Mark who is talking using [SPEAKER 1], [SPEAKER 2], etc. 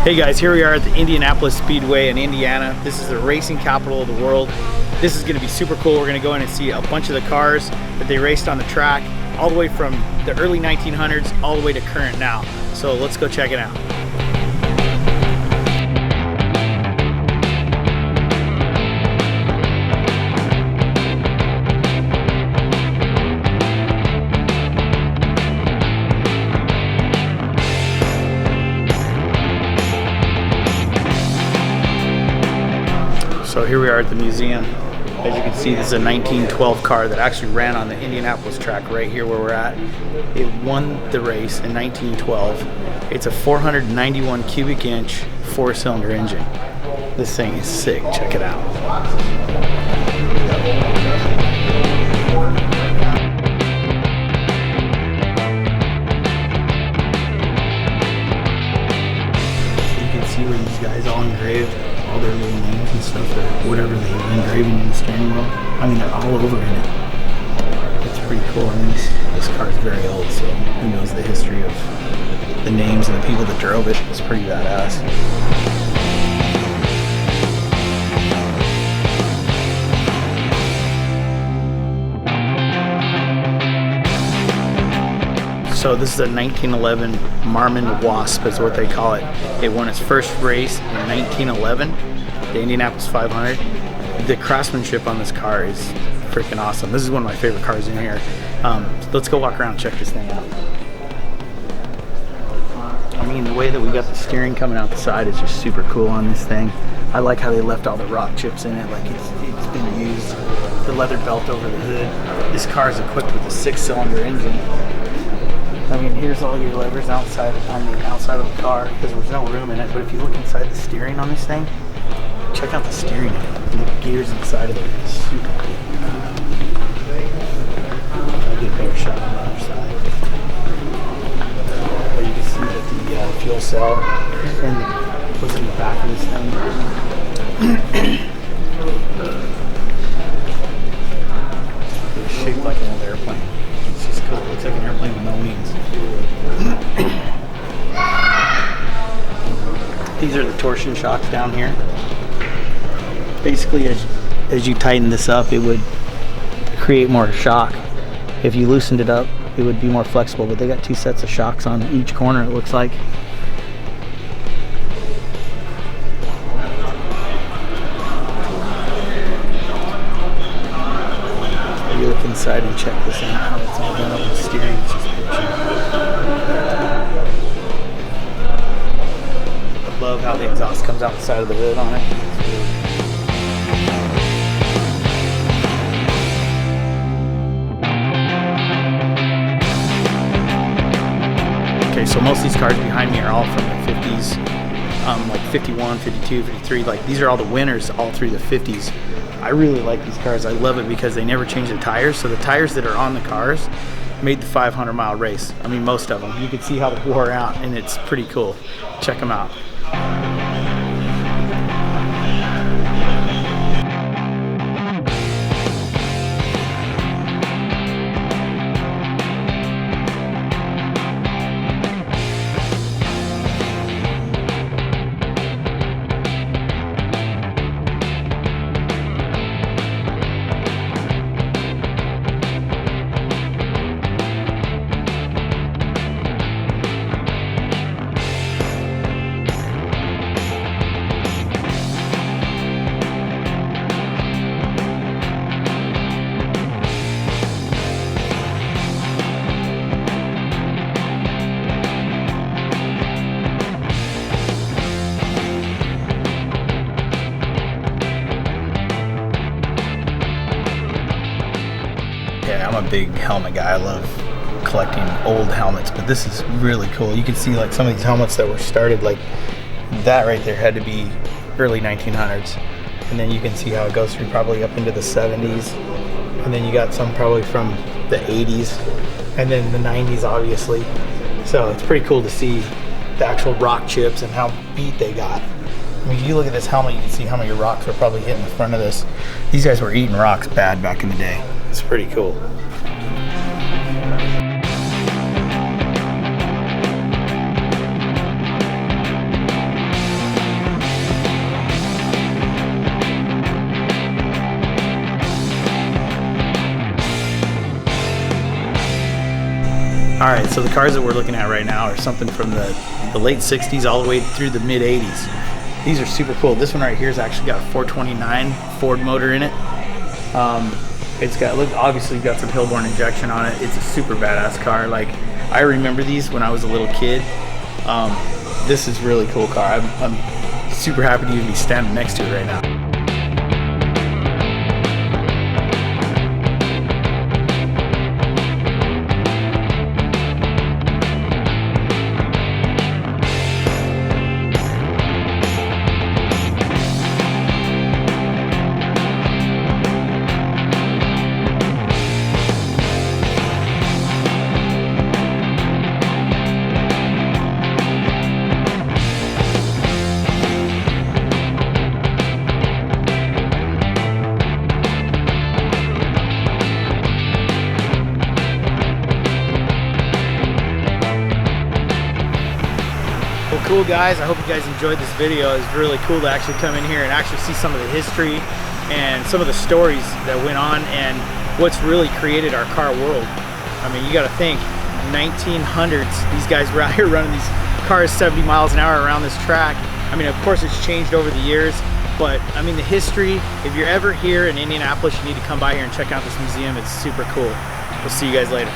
[SPEAKER 1] Hey guys, here we are at the Indianapolis Speedway in Indiana. This is the racing capital of the world. This is going to be super cool. We're going to go in and see a bunch of the cars that they raced on the track, all the way from the early 1900s all the way to current now. So let's go check it out. So here we are at the museum. As you can see, this is a 1912 car that actually ran on the Indianapolis track right here where we're at. It won the race in 1912. It's a 491 cubic inch 4-cylinder engine. This thing is sick. Check it out. So you can see where these guys all engraved all their little names and stuff, or whatever they were engraving in the steering wheel. I mean, they're all over in it. It's pretty cool. I mean, this car is very old, so who knows the history of the names and the people that drove it. It's pretty badass. So this is a 1911 Marmon Wasp is what they call it. It won its first race in 1911, the Indianapolis 500. The craftsmanship on this car is freaking awesome. This is one of my favorite cars in here. Let's go walk around and check this thing out. I mean, the way that we got the steering coming out the side is just super cool on this thing. I like how they left all the rock chips in it, like it's been used. The leather belt over the hood. This car is equipped with a 6-cylinder engine. I mean, here's all your levers outside on the outside of the car because there's no room in it. But if you look inside the steering on this thing, check out the steering and the gears inside of it. It's super cool. I'll get a better shot on the other side. But you can see that the fuel cell was in the back of this thing. It's shaped like an old airplane. It's just cool. It looks like an airplane with no wings. These are the torsion shocks down here. Basically, as you tighten this up, it would create more shock. If you loosened it up, it would be more flexible. But they got 2 sets of shocks on each corner, it looks like. You look inside and check this out, how it's all done up with the steering. It's just I love how the exhaust comes out the side of the hood on it. Okay, so most of these cars behind me are all from the 50s, like 51, 52, 53. Like these are all the winners all through the 50s. I really like these cars. I love it because they never change the tires. So the tires that are on the cars made the 500-mile race. I mean, most of them. You can see how they wore out, and it's pretty cool. Check them out. Yeah, I'm a big helmet guy. I love collecting old helmets, but this is really cool. You can see like some of these helmets that were started, like that right there had to be early 1900s. And then you can see how it goes through probably up into the 70s. And then you got some probably from the 80s and then the 90s, obviously. So it's pretty cool to see the actual rock chips and how beat they got. I mean, if you look at this helmet, you can see how many rocks were probably hitting the front of this. These guys were eating rocks bad back in the day. It's pretty cool. Alright, so the cars that we're looking at right now are something from the late 60s all the way through the mid 80s. These are super cool. This one right here has actually got a 429 Ford motor in it. It's got, look, obviously got some Hillborn injection on it. It's a super badass car. Like, I remember these when I was a little kid. This is a really cool car. I'm super happy to even be standing next to it right now. Well, cool guys, I hope you guys enjoyed this video. It was really cool to actually come in here and actually see some of the history and some of the stories that went on and what's really created our car world. I mean, you got to think, 1900s, these guys were out here running these cars 70 miles an hour around this track. I mean, of course it's changed over the years, but I mean the history, if you're ever here in Indianapolis, you need to come by here and check out this museum. It's super cool. We'll see you guys later.